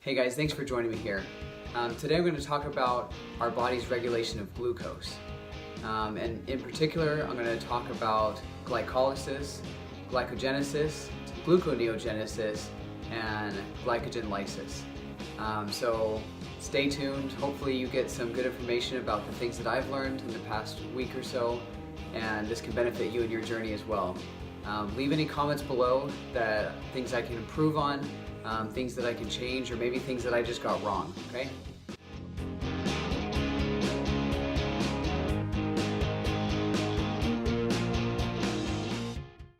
Hey guys, thanks for joining me here. Today I'm going to talk about our body's regulation of glucose. And in particular, I'm going to talk about glycolysis, glycogenesis, gluconeogenesis, and glycogenolysis. So stay tuned. Hopefully you get some good information about the things that I've learned in the past week or so, and this can benefit you in your journey as well. Leave any comments below that things I can improve on, things that I can change, or maybe things that I just got wrong, okay?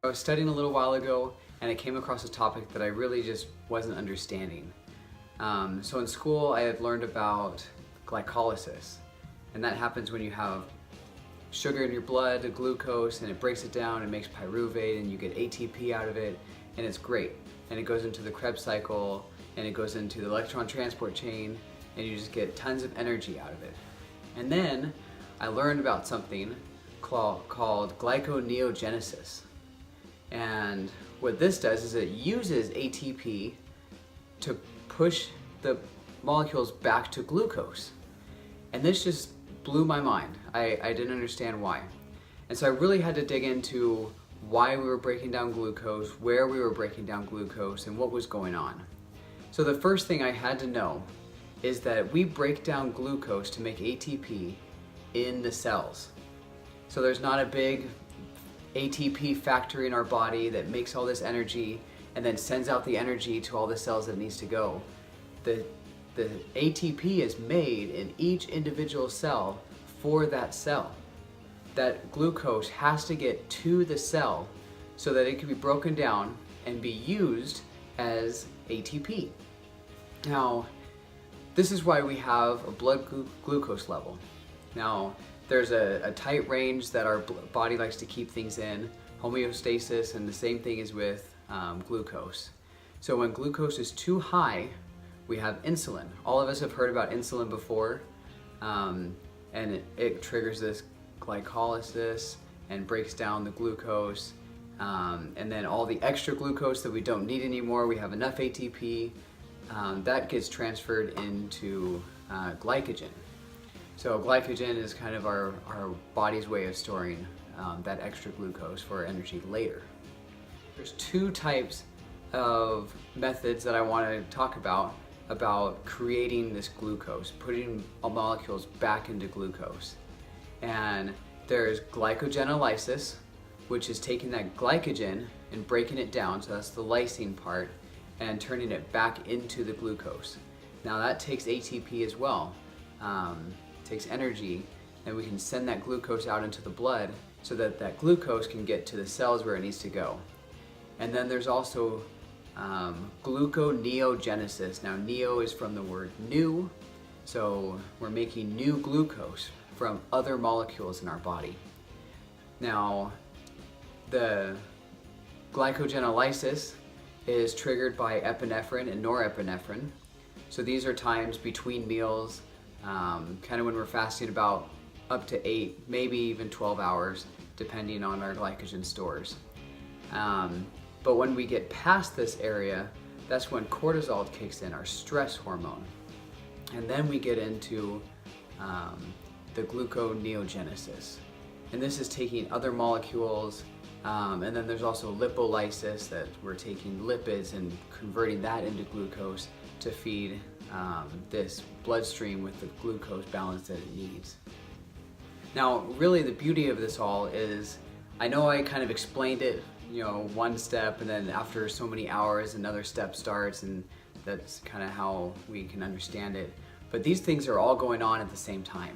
I was studying a little while ago and I came across a topic that I really just wasn't understanding. So in school I had learned about glycolysis, and that happens when you have sugar in your blood, the glucose, and it breaks it down and makes pyruvate and you get ATP out of it, and it's great. And it goes into the Krebs cycle, and it goes into the electron transport chain, and you just get tons of energy out of it. And then I learned about something called Glyconeogenesis. And what this does is it uses ATP to push the molecules back to glucose. And this just blew my mind. I didn't understand why. And so I really had to dig into why we were breaking down glucose, where we were breaking down glucose, and what was going on. So the first thing I had to know is that we break down glucose to make ATP in the cells. So there's not a big ATP factory in our body that makes all this energy and then sends out the energy to all the cells that it needs to go. The ATP is made in each individual cell for that cell. That glucose has to get to the cell so that it can be broken down and be used as ATP. Now, this is why we have a blood glucose level. Now, there's a tight range that our body likes to keep things in, homeostasis, and the same thing is with glucose. So when glucose is too high, we have insulin. All of us have heard about insulin before, and it triggers this glycolysis and breaks down the glucose, and then all the extra glucose that we don't need anymore, we have enough ATP, that gets transferred into glycogen. So glycogen is kind of our body's way of storing that extra glucose for energy later. There's two types of methods that I want to talk about creating this glucose, putting molecules back into glucose. And there's glycogenolysis, which is taking that glycogen and breaking it down, so that's the lysine part, and turning it back into the glucose. Now that takes ATP as well, takes energy, and we can send that glucose out into the blood so that that glucose can get to the cells where it needs to go. And then there's also gluconeogenesis. Now neo is from the word new, so we're making new glucose from other molecules in our body. Now, the glycogenolysis is triggered by epinephrine and norepinephrine. So these are times between meals, kind of when we're fasting, about up to 8, maybe even 12 hours, depending on our glycogen stores. But when we get past this area, that's when cortisol kicks in, our stress hormone. And then we get into the gluconeogenesis. And this is taking other molecules, and then there's also lipolysis, that we're taking lipids and converting that into glucose to feed this bloodstream with the glucose balance that it needs. Now, really the beauty of this all is, I know I kind of explained it, one step, and then after so many hours another step starts, and that's kind of how we can understand it. But these things are all going on at the same time.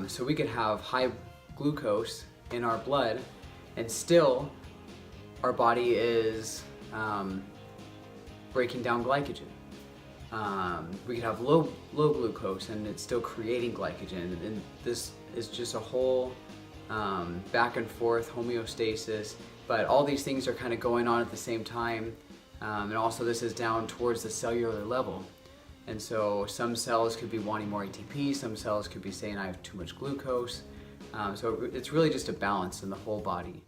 So we could have high glucose in our blood and still our body is breaking down glycogen. We could have low glucose and it's still creating glycogen, and this is just a whole back and forth homeostasis, but all these things are kind of going on at the same time, and also this is down towards the cellular level. And so some cells could be wanting more ATP, some cells could be saying I have too much glucose. So it's really just a balance in the whole body.